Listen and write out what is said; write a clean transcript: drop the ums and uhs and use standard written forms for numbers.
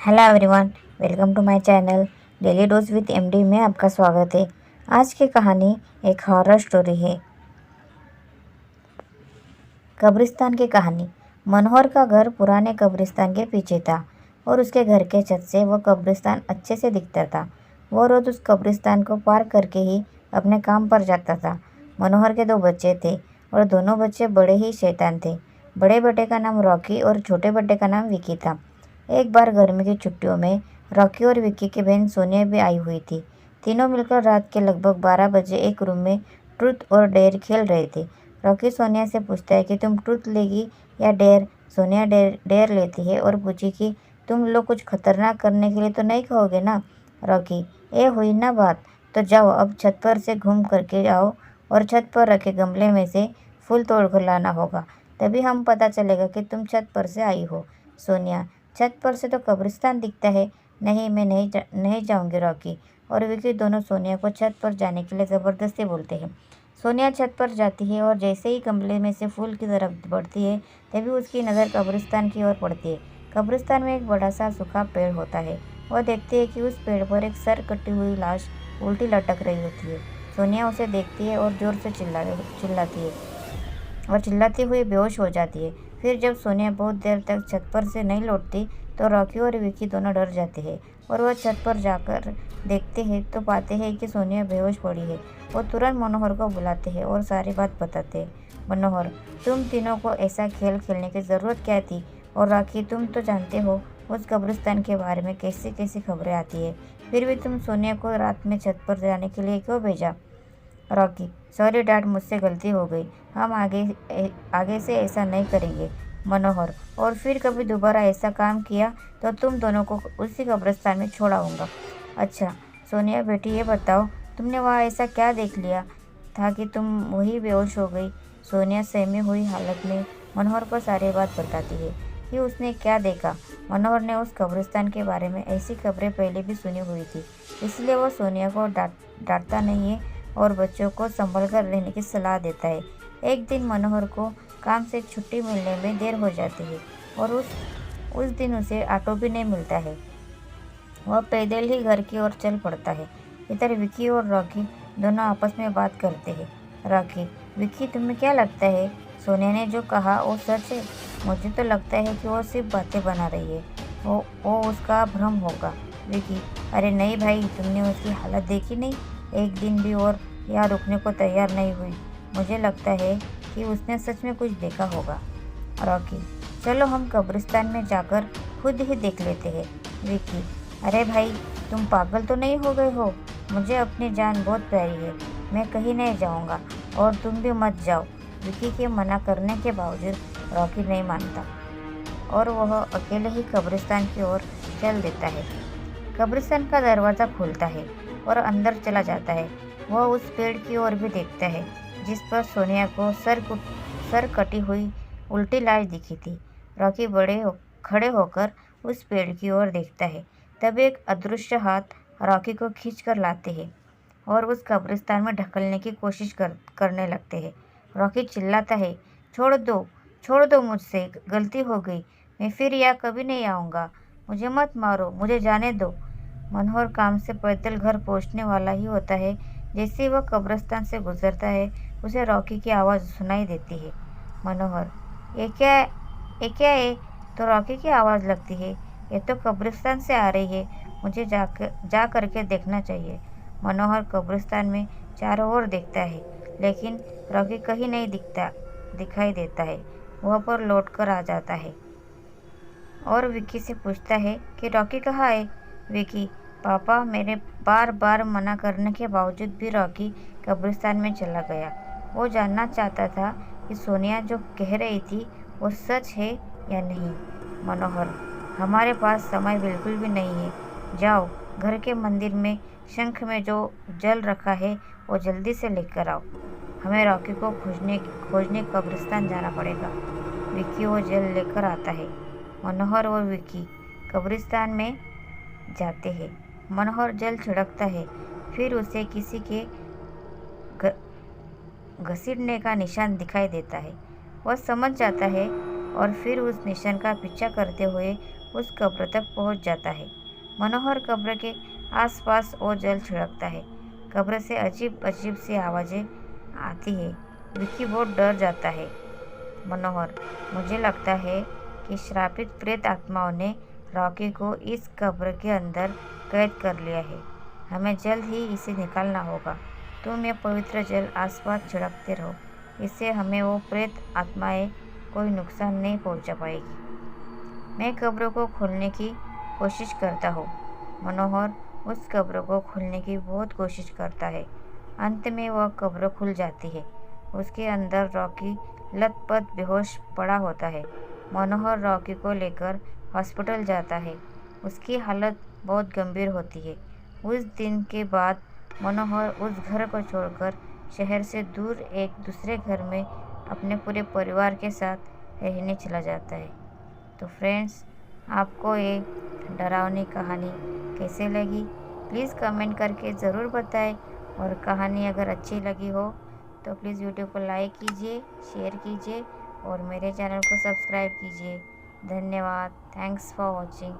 Hello everyone, welcome to my channel daily dose with MD में आपका स्वागत है। आज की कहानी एक हॉरर स्टोरी है। कब्रिस्तान की कहानी। मनोहर का घर पुराने कब्रिस्तान के पीछे था और उसके घर के छत से वो कब्रिस्तान अच्छे से दिखता था। वो रोज उस कब्रिस्तान को पार करके ही अपने काम पर जाता था। मनोहर के 2 बच्चे थे और दोनों बच्चे बड़े ही शैतान थे। बड़े बेटे का नाम रॉकी और छोटे बेटे का नाम विकी था। एक बार गर्मी की छुट्टियों में रॉकी और विक्की की बहन सोनिया भी आई हुई थी। तीनों मिलकर रात के लगभग 12 बजे एक रूम में ट्रूथ और डेयर खेल रहे थे। रॉकी सोनिया से पूछता है कि तुम ट्रूथ लेगी या डेयर। सोनिया डेयर लेती है और पूछी कि तुम लोग कुछ खतरनाक करने के लिए तो नहीं कहोगे ना। रॉकी, ये हुई ना बात, तो जाओ अब छत पर से घूम करके आओ और छत पर रखे गमले में से फूल तोड़ कर लाना होगा, तभी हम पता चलेगा कि तुम छत पर से आई हो। सोनिया, छत पर से तो कब्रिस्तान दिखता है। नहीं, मैं नहीं जाऊंगी। रॉकी और विकी दोनों सोनिया को छत पर जाने के लिए ज़बरदस्ती बोलते हैं। सोनिया छत पर जाती है और जैसे ही गमले में से फूल की तरफ बढ़ती है तभी उसकी नज़र कब्रिस्तान की ओर पड़ती है। कब्रिस्तान में एक बड़ा सा सूखा पेड़ होता है। वह देखती है कि उस पेड़ पर एक सर कटी हुई लाश उल्टी लटक रही होती है। सोनिया उसे देखती है और जोर से चिल्लाती है और चिल्लाती हुई बेहोश हो जाती है। फिर जब सोनिया बहुत देर तक छत पर से नहीं लौटती तो रॉकी और विकी दोनों डर जाते हैं और वह छत पर जाकर देखते हैं तो पाते हैं कि सोनिया बेहोश पड़ी है। वो तुरंत मनोहर को बुलाते हैं और सारी बात बताते हैं। मनोहर, तुम तीनों को ऐसा खेल खेलने की ज़रूरत क्या थी? और रॉकी, तुम तो जानते हो उस कब्रिस्तान के बारे में कैसी कैसी खबरें आती है, फिर भी तुम सोनिया को रात में छत पर जाने के लिए क्यों भेजा? रॉकी, सॉरी डैड, मुझसे गलती हो गई। हम आगे से ऐसा नहीं करेंगे। मनोहर, और फिर कभी दोबारा ऐसा काम किया तो तुम दोनों को उसी कब्रिस्तान में छोड़ाऊंगा। अच्छा सोनिया बेटी, ये बताओ तुमने वहाँ ऐसा क्या देख लिया था कि तुम वही बेहोश हो गई? सोनिया सहमी हुई हालत में मनोहर को सारी बात बताती है कि उसने क्या देखा। मनोहर ने उस कब्रिस्तान के बारे में ऐसी खबरें पहले भी सुनी हुई थी, इसलिए वो सोनिया को डांटता नहीं है और बच्चों को संभल कर रहने की सलाह देता है। एक दिन मनोहर को काम से छुट्टी मिलने में देर हो जाती है और उस दिन उसे ऑटो भी नहीं मिलता है। वह पैदल ही घर की ओर चल पड़ता है। इधर विकी और रॉकी दोनों आपस में बात करते हैं। रॉकी, विकी, तुम्हें क्या लगता है सोनिया ने जो कहा वो सच है? मुझे तो लगता है कि वो सिर्फ बातें बना रही है। वो उसका भ्रम होगा। विकी, अरे नहीं भाई, तुमने उसकी हालत देखी नहीं? एक दिन भी और यहाँ रुकने को तैयार नहीं हुई। मुझे लगता है कि उसने सच में कुछ देखा होगा। रॉकी, चलो हम कब्रिस्तान में जाकर खुद ही देख लेते हैं। विकी, अरे भाई, तुम पागल तो नहीं हो गए हो? मुझे अपनी जान बहुत प्यारी है, मैं कहीं नहीं जाऊंगा और तुम भी मत जाओ। विकी के मना करने के बावजूद रॉकी नहीं मानता और वह अकेले ही कब्रिस्तान की ओर चल देता है। कब्रिस्तान का दरवाज़ा खुलता है और अंदर चला जाता है। वह उस पेड़ की ओर भी देखता है जिस पर सोनिया को सर कटी हुई उल्टी लाश दिखी थी। रॉकी खड़े होकर उस पेड़ की ओर देखता है। तब एक अदृश्य हाथ रॉकी को खींच कर लाते हैं और उस कब्रिस्तान में ढकलने की कोशिश करने लगते हैं। रॉकी चिल्लाता है, छोड़ दो मुझसे, गलती हो गई, मैं फिर यहाँ कभी नहीं आऊँगा। मुझे मत मारो, मुझे जाने दो। मनोहर काम से पैदल घर पहुंचने वाला ही होता है। जैसे ही वह कब्रिस्तान से गुजरता है उसे रॉकी की आवाज़ सुनाई देती है। मनोहर, ये क्या है? तो रॉकी की आवाज़ लगती है, ये तो कब्रिस्तान से आ रही है, मुझे जा करके देखना चाहिए। मनोहर कब्रिस्तान में चारों ओर देखता है लेकिन रॉकी कहीं नहीं दिखाई देता है। वह पर लौट कर आ जाता है और विक्की से पूछता है कि रॉकी कहाँ है? विक्की, पापा, मेरे बार बार मना करने के बावजूद भी रॉकी कब्रिस्तान में चला गया। वो जानना चाहता था कि सोनिया जो कह रही थी वो सच है या नहीं। मनोहर, हमारे पास समय बिल्कुल भी नहीं है। जाओ, घर के मंदिर में शंख में जो जल रखा है वो जल्दी से लेकर आओ। हमें रॉकी को खोजने कब्रिस्तान जाना पड़ेगा। विक्की वो जल लेकर आता है। मनोहर और विक्की कब्रिस्तान में जाते हैं। मनोहर जल छिड़कता है, फिर उसे किसी के घसीटने का निशान दिखाई देता है। वह समझ जाता है और फिर उस निशान का पीछा करते हुए उस कब्र तक पहुंच जाता है। मनोहर कब्र के आसपास और जल छिड़कता है। कब्र से अजीब अजीब सी आवाज़ें आती है। विक्की बहुत डर जाता है। मनोहर, मुझे लगता है कि श्रापित प्रेत आत्माओं ने रॉकी को इस कब्र के अंदर कैद कर लिया है। हमें जल्द ही इसे निकालना होगा। तुम ये पवित्र जल आसपास छिड़कते रहो। इससे हमें वो प्रेत आत्माएं कोई नुकसान नहीं पहुंचा पाएगी। मैं कब्र को खोलने की कोशिश करता हूँ। मनोहर उस कब्र को खोलने की बहुत कोशिश करता है। अंत में वह कब्र खुल जाती है। उसके अंदर रॉकी लथपथ बेहोश पड़ा होता है। मनोहर रॉकी को लेकर हॉस्पिटल जाता है। उसकी हालत बहुत गंभीर होती है। उस दिन के बाद मनोहर उस घर को छोड़कर शहर से दूर एक दूसरे घर में अपने पूरे परिवार के साथ रहने चला जाता है। तो फ्रेंड्स, आपको ये डरावनी कहानी कैसे लगी प्लीज़ कमेंट करके ज़रूर बताएं। और कहानी अगर अच्छी लगी हो तो प्लीज़ वीडियो को लाइक कीजिए, शेयर कीजिए और मेरे चैनल को सब्सक्राइब कीजिए। धन्यवाद। Thanks for watching.